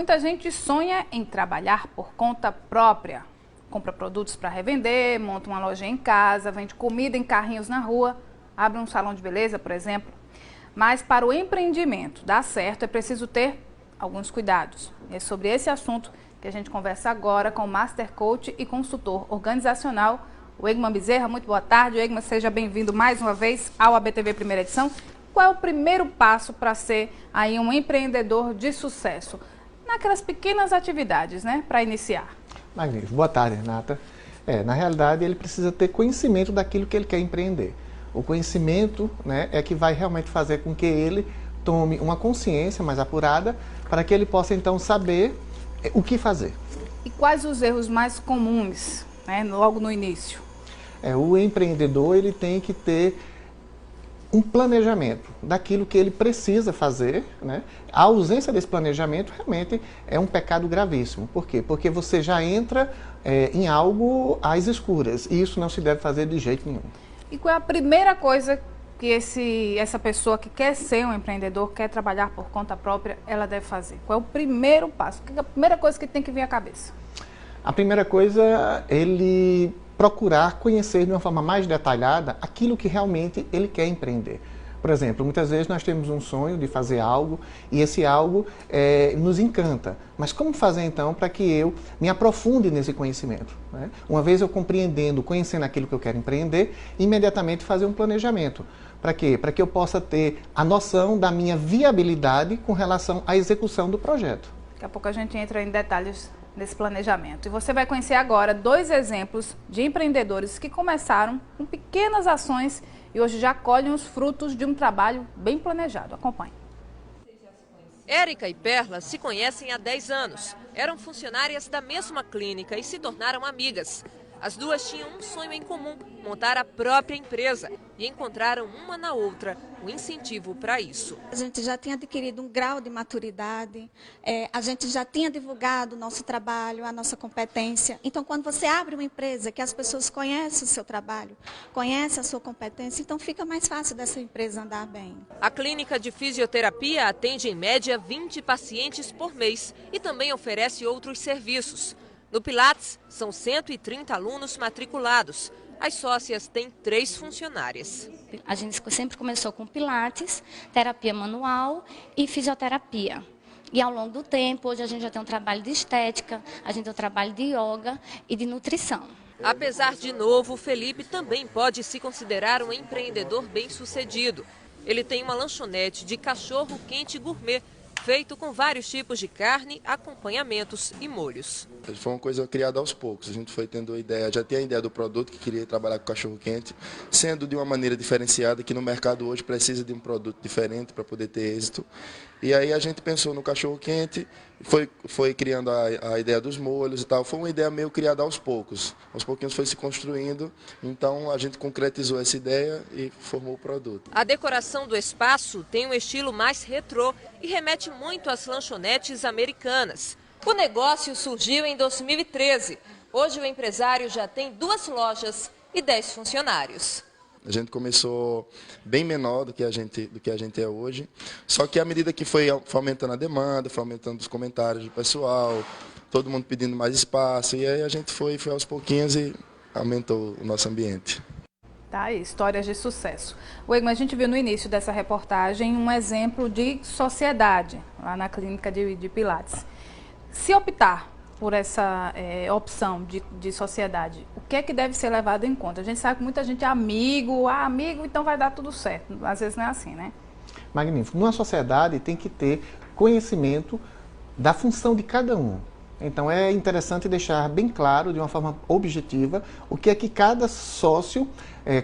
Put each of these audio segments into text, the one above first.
Muita gente sonha em trabalhar por conta própria. Compra produtos para revender, monta uma loja em casa, vende comida em carrinhos na rua, abre um salão de beleza, por exemplo. Mas para o empreendimento dar certo é preciso ter alguns cuidados. É sobre esse assunto que a gente conversa agora com o Master Coach e consultor organizacional, o Egman Bezerra. Muito boa tarde, Egman, seja bem-vindo mais uma vez ao ABTV Primeira Edição. Qual é o primeiro passo para ser aí um empreendedor de sucesso? Naquelas pequenas atividades, né, para iniciar. Magnífico. Boa tarde, Renata. Na realidade, ele precisa ter conhecimento daquilo que ele quer empreender. O conhecimento, né, é que vai realmente fazer com que ele tome uma consciência mais apurada para que ele possa, então, saber o que fazer. E quais os erros mais comuns, né, logo no início? O empreendedor ele tem que ter um planejamento daquilo que ele precisa fazer, né? A ausência desse planejamento realmente é um pecado gravíssimo. Por quê? Porque você já entra em algo às escuras e isso não se deve fazer de jeito nenhum. E qual é a primeira coisa que essa pessoa que quer ser um empreendedor, quer trabalhar por conta própria, ela deve fazer? Qual é o primeiro passo? O que é a primeira coisa que tem que vir à cabeça? A primeira coisa, ele procurar conhecer de uma forma mais detalhada aquilo que realmente ele quer empreender. Por exemplo, muitas vezes nós temos um sonho de fazer algo e esse algo nos encanta. Mas como fazer então para que eu me aprofunde nesse conhecimento, né? Uma vez eu compreendendo, conhecendo aquilo que eu quero empreender, imediatamente fazer um planejamento. Para quê? Para que eu possa ter a noção da minha viabilidade com relação à execução do projeto. Daqui a pouco a gente entra em detalhes nesse planejamento. E você vai conhecer agora 2 exemplos de empreendedores que começaram com pequenas ações e hoje já colhem os frutos de um trabalho bem planejado. Acompanhe. Érica e Perla se conhecem há 10 anos. Eram funcionárias da mesma clínica e se tornaram amigas. As duas tinham um sonho em comum, montar a própria empresa, e encontraram uma na outra um incentivo para isso. A gente já tinha adquirido um grau de maturidade, a gente já tinha divulgado o nosso trabalho, a nossa competência. Então, quando você abre uma empresa que as pessoas conhecem o seu trabalho, conhecem a sua competência, então fica mais fácil dessa empresa andar bem. A clínica de fisioterapia atende em média 20 pacientes por mês e também oferece outros serviços. No Pilates, são 130 alunos matriculados. As sócias têm 3 funcionárias. A gente sempre começou com Pilates, terapia manual e fisioterapia. E ao longo do tempo, hoje a gente já tem um trabalho de estética, a gente tem um trabalho de yoga e de nutrição. Apesar de novo, Felipe também pode se considerar um empreendedor bem-sucedido. Ele tem uma lanchonete de cachorro-quente gourmet, feito com vários tipos de carne, acompanhamentos e molhos. Foi uma coisa criada aos poucos. A gente foi tendo a ideia, já tinha a ideia do produto, que queria trabalhar com cachorro-quente, sendo de uma maneira diferenciada, que no mercado hoje precisa de um produto diferente para poder ter êxito. E aí a gente pensou no cachorro-quente, foi criando a ideia dos molhos e tal. Foi uma ideia meio criada aos poucos. Aos pouquinhos foi se construindo, então a gente concretizou essa ideia e formou o produto. A decoração do espaço tem um estilo mais retrô e remete muito às lanchonetes americanas. O negócio surgiu em 2013. Hoje o empresário já tem 2 lojas e 10 funcionários. A gente começou bem menor do que a gente é hoje, só que à medida que foi aumentando a demanda, foi aumentando os comentários do pessoal, todo mundo pedindo mais espaço, e aí a gente foi aos pouquinhos e aumentou o nosso ambiente. Tá aí, histórias de sucesso. O Egman, a gente viu no início dessa reportagem um exemplo de sociedade, lá na clínica de Pilates. Se optar por essa opção de sociedade, o que é que deve ser levado em conta? A gente sabe que muita gente é amigo, então vai dar tudo certo. Às vezes não é assim, né? Magnífico. Numa sociedade tem que ter conhecimento da função de cada um. Então é interessante deixar bem claro, de uma forma objetiva, o que é que cada sócio,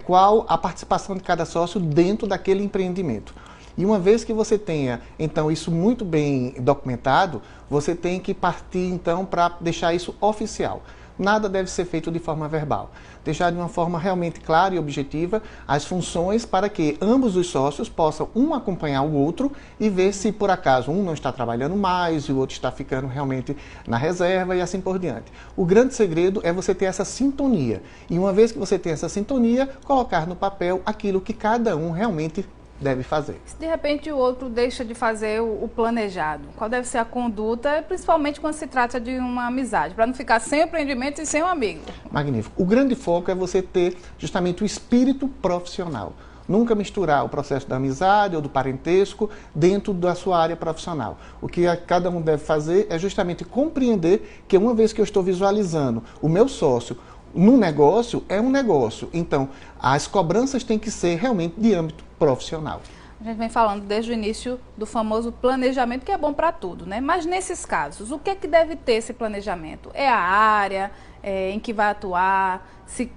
qual a participação de cada sócio dentro daquele empreendimento. E uma vez que você tenha, então, isso muito bem documentado, você tem que partir, então, para deixar isso oficial. Nada deve ser feito de forma verbal. Deixar de uma forma realmente clara e objetiva as funções para que ambos os sócios possam um acompanhar o outro e ver se, por acaso, um não está trabalhando mais e o outro está ficando realmente na reserva e assim por diante. O grande segredo é você ter essa sintonia. E uma vez que você tem essa sintonia, colocar no papel aquilo que cada um realmente deve fazer. Se de repente o outro deixa de fazer o planejado, qual deve ser a conduta, principalmente quando se trata de uma amizade, para não ficar sem empreendimento e sem um amigo? Magnífico. O grande foco é você ter justamente o espírito profissional. Nunca misturar o processo da amizade ou do parentesco dentro da sua área profissional. O que cada um deve fazer é justamente compreender que uma vez que eu estou visualizando o meu sócio no negócio, é um negócio. Então, as cobranças têm que ser realmente de âmbito profissional. A gente vem falando desde o início do famoso planejamento, que é bom para tudo, né? Mas nesses casos, o que é que deve ter esse planejamento? É a área em que vai atuar?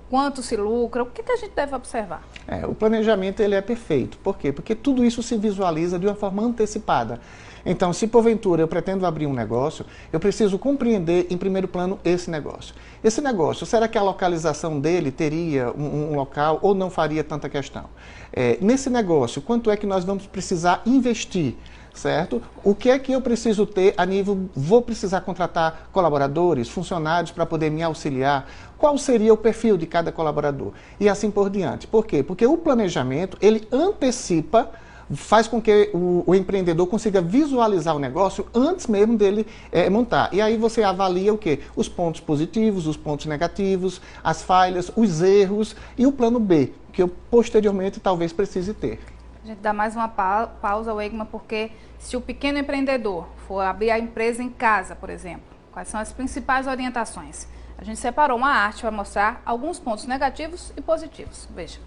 Quanto se lucra? O que é que a gente deve observar? O planejamento ele é perfeito. Por quê? Porque tudo isso se visualiza de uma forma antecipada. Então, se porventura eu pretendo abrir um negócio, eu preciso compreender em primeiro plano esse negócio. Esse negócio, será que a localização dele teria um local ou não faria tanta questão? Nesse negócio, quanto é que nós vamos precisar investir? Certo? O que é que eu preciso ter a nível, vou precisar contratar colaboradores, funcionários para poder me auxiliar? Qual seria o perfil de cada colaborador? E assim por diante. Por quê? Porque o planejamento, ele antecipa, faz com que o empreendedor consiga visualizar o negócio antes mesmo dele montar. E aí você avalia o quê? Os pontos positivos, os pontos negativos, as falhas, os erros e o plano B, que eu posteriormente talvez precise ter. A gente dá mais uma pausa, Weigman, porque se o pequeno empreendedor for abrir a empresa em casa, por exemplo, quais são as principais orientações? A gente separou uma arte para mostrar alguns pontos negativos e positivos. Veja.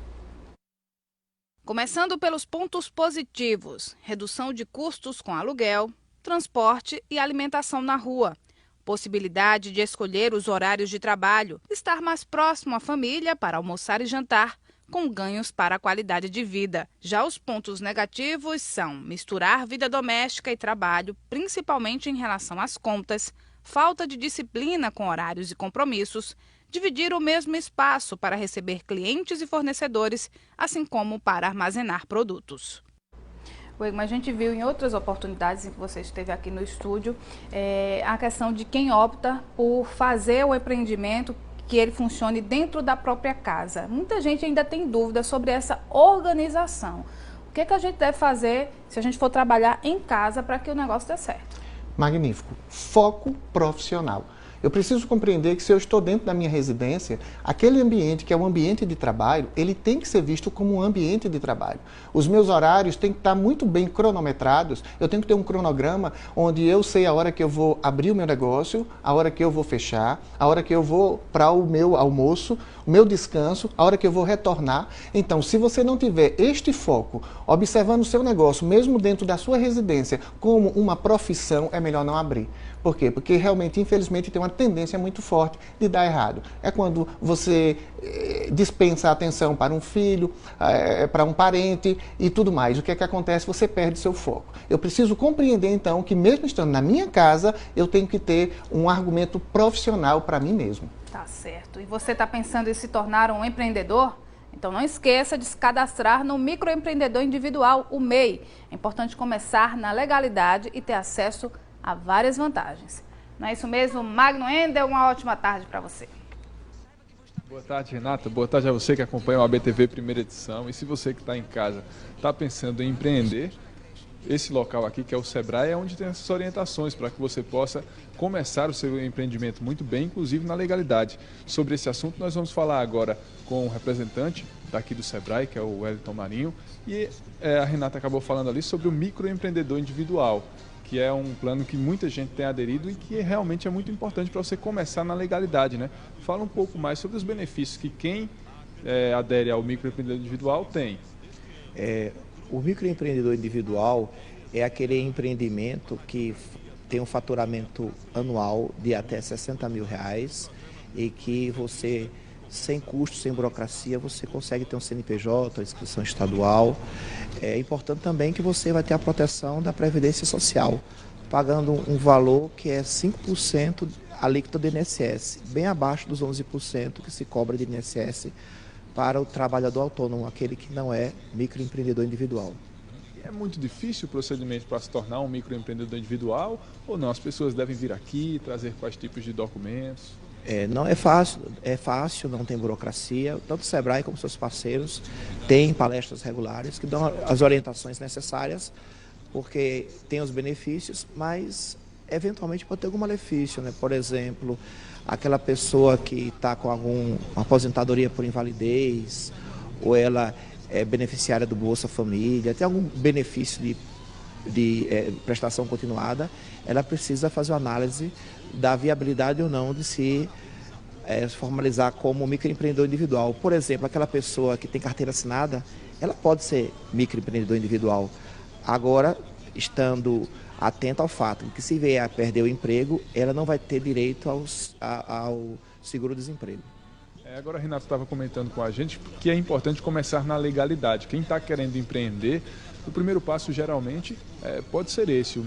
Começando pelos pontos positivos: redução de custos com aluguel, transporte e alimentação na rua, possibilidade de escolher os horários de trabalho, estar mais próximo à família para almoçar e jantar, com ganhos para a qualidade de vida. Já os pontos negativos são misturar vida doméstica e trabalho, principalmente em relação às contas, falta de disciplina com horários e compromissos, dividir o mesmo espaço para receber clientes e fornecedores, assim como para armazenar produtos. Weigman, a gente viu em outras oportunidades em que você esteve aqui no estúdio, a questão de quem opta por fazer o empreendimento que ele funcione dentro da própria casa. Muita gente ainda tem dúvida sobre essa organização. O que é que a gente deve fazer se a gente for trabalhar em casa para que o negócio dê certo? Magnífico. Foco profissional. Eu preciso compreender que se eu estou dentro da minha residência, aquele ambiente que é um ambiente de trabalho, ele tem que ser visto como um ambiente de trabalho. Os meus horários têm que estar muito bem cronometrados, eu tenho que ter um cronograma onde eu sei a hora que eu vou abrir o meu negócio, a hora que eu vou fechar, a hora que eu vou para o meu almoço, o meu descanso, a hora que eu vou retornar. Então, se você não tiver este foco, observando o seu negócio, mesmo dentro da sua residência, como uma profissão, é melhor não abrir. Por quê? Porque realmente, infelizmente, tem uma tendência muito forte de dar errado. É quando você dispensa a atenção para um filho, para um parente e tudo mais. O que é que acontece? Você perde seu foco. Eu preciso compreender, então, que mesmo estando na minha casa, eu tenho que ter um argumento profissional para mim mesmo. Tá certo. E você está pensando em se tornar um empreendedor? Então não esqueça de se cadastrar no Microempreendedor Individual, o MEI. É importante começar na legalidade e ter acesso a várias vantagens. Não é isso mesmo? Magno Endel, uma ótima tarde para você. Boa tarde, Renata. Boa tarde a você que acompanha o ABTV primeira edição. E se você que está em casa está pensando em empreender, esse local aqui, que é o Sebrae, é onde tem essas orientações para que você possa começar o seu empreendimento muito bem, inclusive na legalidade. Sobre esse assunto, nós vamos falar agora com o representante daqui do Sebrae, que é o Wellington Marinho, e a Renata acabou falando ali sobre o microempreendedor individual, que é um plano que muita gente tem aderido e que realmente é muito importante para você começar na legalidade, né? Fala um pouco mais sobre os benefícios que quem adere ao microempreendedor individual tem. O microempreendedor individual é aquele empreendimento que tem um faturamento anual de até R$60 mil e que você, sem custo, sem burocracia, você consegue ter um CNPJ, inscrição estadual. É importante também que você vai ter a proteção da Previdência Social, pagando um valor que é 5% alíquota do INSS, bem abaixo dos 11% que se cobra de INSS para o trabalhador autônomo, aquele que não é microempreendedor individual. É muito difícil o procedimento para se tornar um microempreendedor individual ou não? As pessoas devem vir aqui, trazer quais tipos de documentos? Não é fácil, não tem burocracia. Tanto o Sebrae como seus parceiros têm palestras regulares que dão as orientações necessárias, porque tem os benefícios, mas eventualmente pode ter algum malefício, né? Por exemplo, aquela pessoa que está com alguma aposentadoria por invalidez, ou ela é beneficiária do Bolsa Família, tem algum benefício de prestação continuada, ela precisa fazer uma análise da viabilidade ou não de se formalizar como microempreendedor individual. Por exemplo, aquela pessoa que tem carteira assinada, ela pode ser microempreendedor individual. Agora, estando atenta ao fato de que se vier a perder o emprego, ela não vai ter direito ao seguro-desemprego. Agora, Renato estava comentando com a gente que é importante começar na legalidade. Quem está querendo empreender, o primeiro passo geralmente pode ser esse, o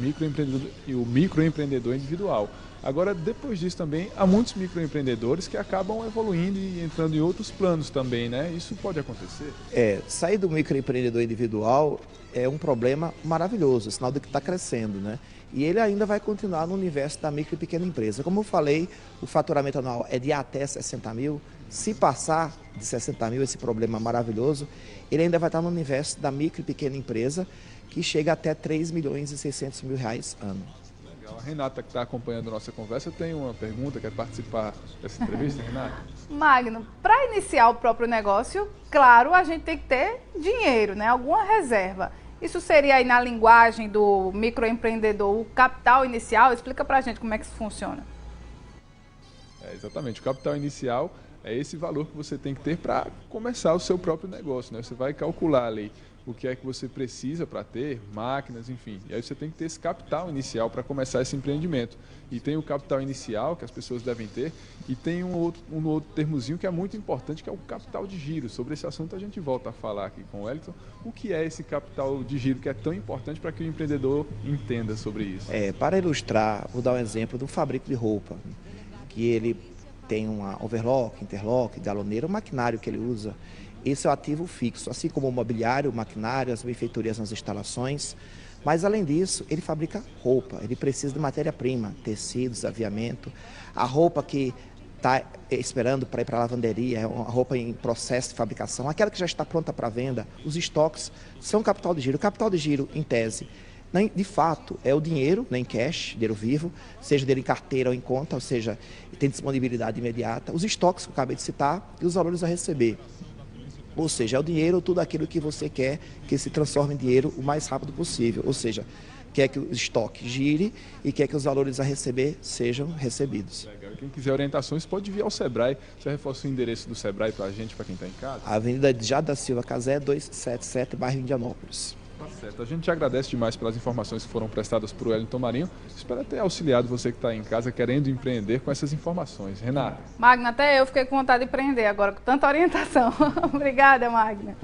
microempreendedor individual. Agora, depois disso também, há muitos microempreendedores que acabam evoluindo e entrando em outros planos também, né? Isso pode acontecer? Sair do microempreendedor individual é um problema maravilhoso, sinal de que está crescendo, né? E ele ainda vai continuar no universo da micro e pequena empresa. Como eu falei, o faturamento anual é de até 60 mil. Se passar de 60 mil, esse problema maravilhoso, ele ainda vai estar no universo da micro e pequena empresa, que chega até 3 milhões e 600 mil reais ano. Legal. A Renata, que está acompanhando a nossa conversa, tem uma pergunta, quer participar dessa entrevista, Renata? Magno, para iniciar o próprio negócio, claro, a gente tem que ter dinheiro, né? Alguma reserva. Isso seria aí na linguagem do microempreendedor, o capital inicial? Explica para a gente como é que isso funciona. Exatamente, o capital inicial é esse valor que você tem que ter para começar o seu próprio negócio, né? Você vai calcular ali o que é que você precisa para ter, máquinas, enfim. E aí você tem que ter esse capital inicial para começar esse empreendimento. E tem o capital inicial que as pessoas devem ter e tem um outro termozinho que é muito importante, que é o capital de giro. Sobre esse assunto a gente volta a falar aqui com o Wellington. O que é esse capital de giro que é tão importante para que o empreendedor entenda sobre isso? Para ilustrar, vou dar um exemplo do fabrico de roupa, que ele tem uma overlock, interlock, galoneira, o maquinário que ele usa. Esse é o ativo fixo, assim como o mobiliário, o maquinário, as benfeitorias nas instalações. Mas, além disso, ele fabrica roupa, ele precisa de matéria-prima, tecidos, aviamento. A roupa que está esperando para ir para a lavanderia, é uma roupa em processo de fabricação, aquela que já está pronta para venda, os estoques são capital de giro. O capital de giro, em tese, de fato, é o dinheiro, em cash, dinheiro vivo, seja dele em carteira ou em conta, ou seja, tem disponibilidade imediata, os estoques que eu acabei de citar e os valores a receber. Ou seja, é o dinheiro, tudo aquilo que você quer que se transforme em dinheiro o mais rápido possível. Ou seja, quer que o estoque gire e quer que os valores a receber sejam recebidos. Legal. Quem quiser orientações pode vir ao Sebrae. Você reforça o endereço do Sebrae para a gente, para quem está em casa? Avenida Jada Silva Casé, 277, bairro Indianópolis. Tá certo. A gente te agradece demais pelas informações que foram prestadas por Wellington Marinho. Espero ter auxiliado você que está em casa querendo empreender com essas informações. Renata. Magna, até eu fiquei com vontade de empreender agora, com tanta orientação. Obrigada, Magna.